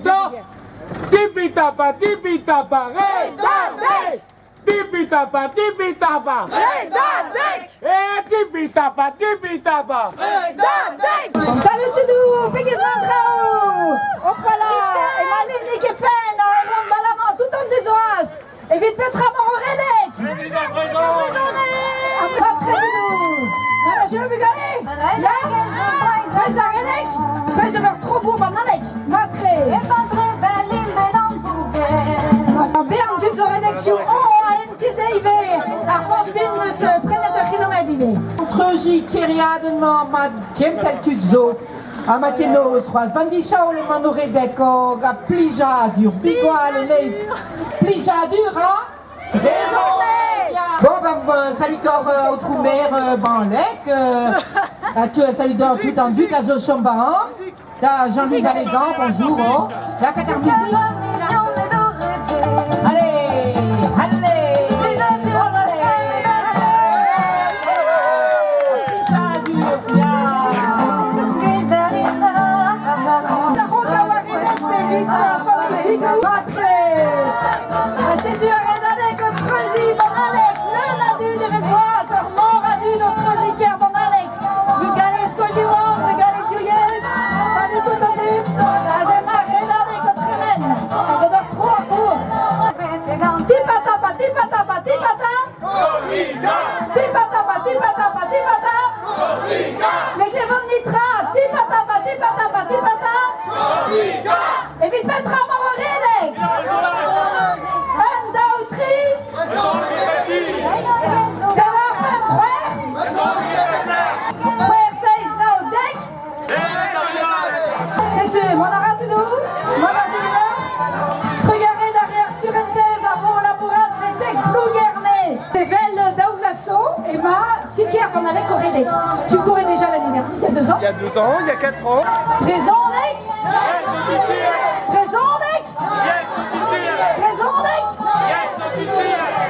ça. Tipitapa, tipitapa, Redadec. Tipitapa, tipitapa, Redadec. Et tipitapa, tipitapa, Redadec. Salut Toudou, Pégues-Ventrao, Opala, et Malini qui peine, et Ron Balamant, tout en des oases. Et vite Petra Moro-Redec. Après Toudou. Je veux galer. Là, Redec. Mais je veux trop beau, Banalec. Matré. Et Matré, Berlin, Bédon, Bern, tu te rédaction. Oh, un petit élevé. À Francheville, se prenait de kilomètres. Entre J, ma kiem tel tudzo. A Matino, Roise, Bandisha, le mano Redec, a plija dur, bigoa, les leis. Plija dur, hein? Désolé! Bon, ben, salut corps au troumer, banlec. Tu salut dans tout en vue, la zo chamba, hein? Là, Jean-Louis Galégan, bonjour, oh. La catar musique. Allez, allez! C'est du Redadec au Treuzy, Banalec, le Nadu de Redvois, ça mort à du notre Treuzy qui est Banalec, le Galais Scodiwan, le Galais Guyez, ça dit tout en lutte, la Zema Redadec au Tremen, on va faire 3 cours. Tipatapa, tipatapa, tipata, tipatapa, tipatapa, tipata, les Clévon Nitra, tipatapa, tipatapa, tipata, et vite Petra Moro-Redec. C'était mon Aratoudou, mon Agilien, regardez derrière sur une thèse avant la bourrade, mais tech blou guerné. C'est Vel d'Aoulasso et ma ticket qu'on allait courir des. Tu courais déjà l'année dernière, il y a 2 ans? Il y a 2 ans, il y a 4 ans. Présent, Nec? Présent, Nec? Présent, Nec?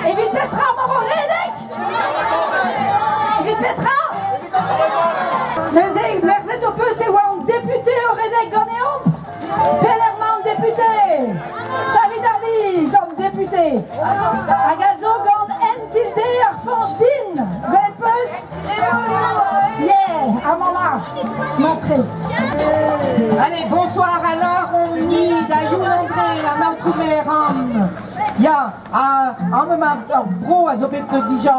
Et vite Petra Moro-Redec. Et vite Petra. Merci de peu, c'est un député au Redec Ganéon. Bellerman député. Savi Davis, un député. Agazo Gand N tilde Arfange-Bin. Gwenpus. Yeah, à maman. Montré. Allez, bonsoir, alors on y d'ayoun André, la Maltoumer, ya, bro, a zopet déjà,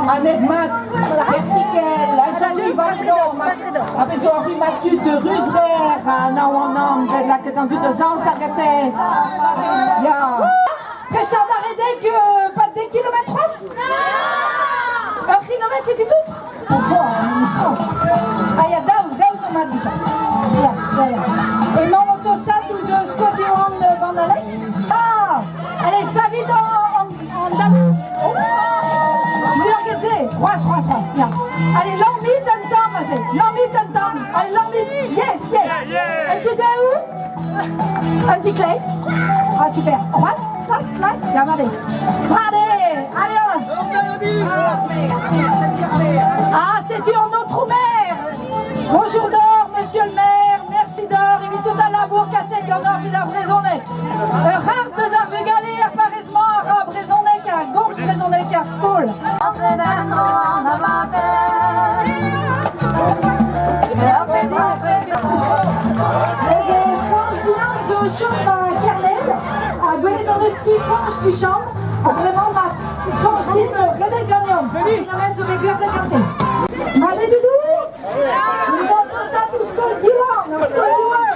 Annette Mat, Persikel, la Jean-Louis Valdo, a bezo Henri Mathieu de Rusver, a Naouanam, de la Catandu de Zansagate, ya. Restard d'Aredec, pas de kilomètres 3? 1 kilomètre, c'était tout? Ah, il y a Daou sur ma déjà. Et mon autostat, où je squatte en Bandalec. Ah, allez, ça vit en Dan. Roise, bien. Allez, l'envie d'un temps, vas-y. L'envie d'un temps. Allez, l'envie. Yes. Et tu es où? Un petit clé. Ah, super. Roise, là, bien, allez, ah, c'est tu en notre maire. Bonjour d'or, monsieur le maire. Merci d'or. Il vit tout à la bourre cassette qu'en or qu'il a raisonné. Rare de zarvegalé, apparemment, arabe raisonné car gonfle raisonné car school. À Guélet dans le ski franche du champ, vraiment ma franche bine Redec Gagnant, 1 km sur les 50. Allez Doudou, nous avons tous skol diwan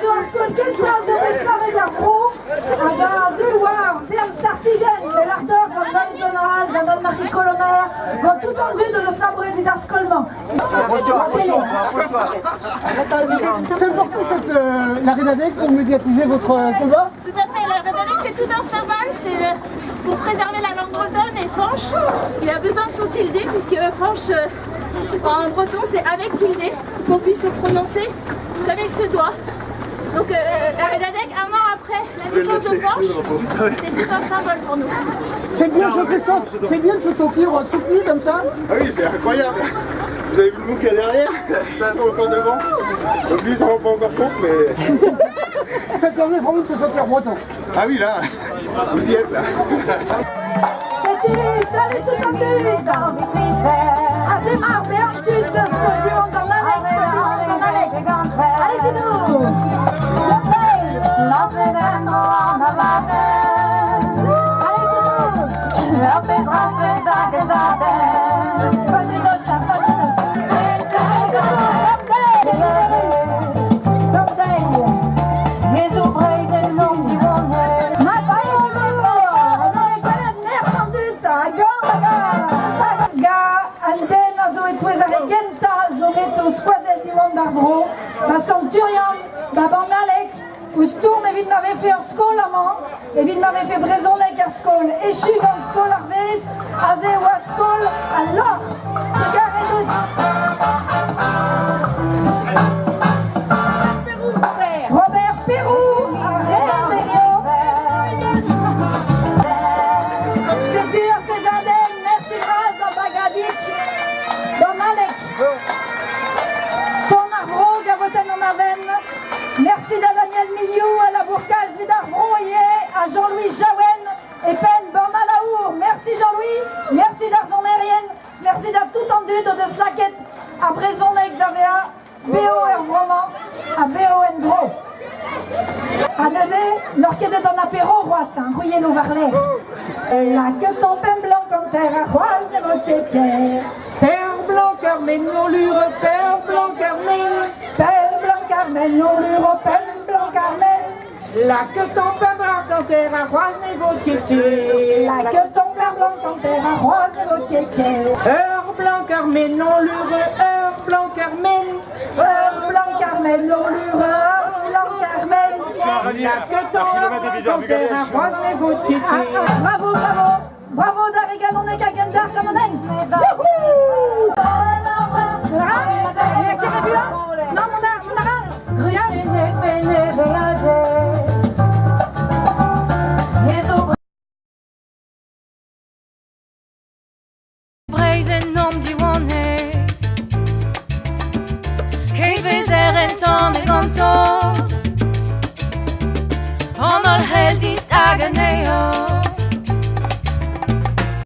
sur un skol quelqu'un de Bessaré d'Arpro, à Zéloir, Bern Startigène, de l'Ardor, dans Maïs Donald, dans Marie Colomer, dans tout en vue de nos sabres et des scollements. C'est important la Redadec pour médiatiser votre combat? Tout à fait, la Redadec c'est tout un symbole, c'est pour préserver la langue bretonne et Fanche. Il a besoin de son tilde puisque Fanche en breton c'est avec tilde pour qu'on puisse se prononcer comme il se doit. Donc la Redadec, 1 an après la naissance de Fanche, c'est tout un symbole pour nous. C'est bien, c'est bien de se sentir soutenu comme ça. Ah oui, c'est incroyable. Vous avez vu le monde qu'il y a derrière? Ça attend encore devant. Donc lui, il s'en rend pas encore compte, mais... Ça permet vraiment de se sentir breton. Ah oui, là, vous y êtes, là. Salut tout le monde. Ah, c'est marrant, mais en tue de ce que tu entends Alex. Allez, dis-nous. Ma centurion, ma bandalek, où Sturm et m'avait fait en skol amant, et m'avait fait brésonnek à skol, et je suis dans le skol arvès, à zé ou à skol, à l'or, c'est garé de. Robert Pérou, à Réveillon. C'est dur, c'est Adèle, merci Raz, dans Bagadik, dans Alec. Merci à Daniel Miliou, à la Bourcale Vidar Brouillet, à Jean-Louis Jaouen et Pen Bornalaour. Merci Jean-Louis, merci d'Arzon Mérienne, merci d'être tout entendu de Slaquette à Brésonnec d'AVA, BO vraiment, à BON Gros. À Nazé, l'orchestre est en apéro, Roissin, Rouillé nous Varlet. La que ton pain blanc comme terre à Roise de votre pierre. Père blanc, Carmen, non lure, Père blanc, Carmen. Père blanc, Carmen, non lure, Père blanc, Carmen. La que ton pain blanc quand terre à Roise de votre tietie. La que ton pain blanc comme terre à Roise de votre tietie. Heure blanc, Carmen, non lure, heure blanc, Carmen. Heure blanc, Carmen, non lure, heure blanc, Carmen. La que ton pain blanc quand terre à Roise de votre tietie. Bravo, bravo. Bravo d'Arigan, on est qu'à Gendar comme on est. Il y a qui a vu là? Non, mon Brezen om die wonne Kijk we zeggen ton de kanto On al hel die stagen neo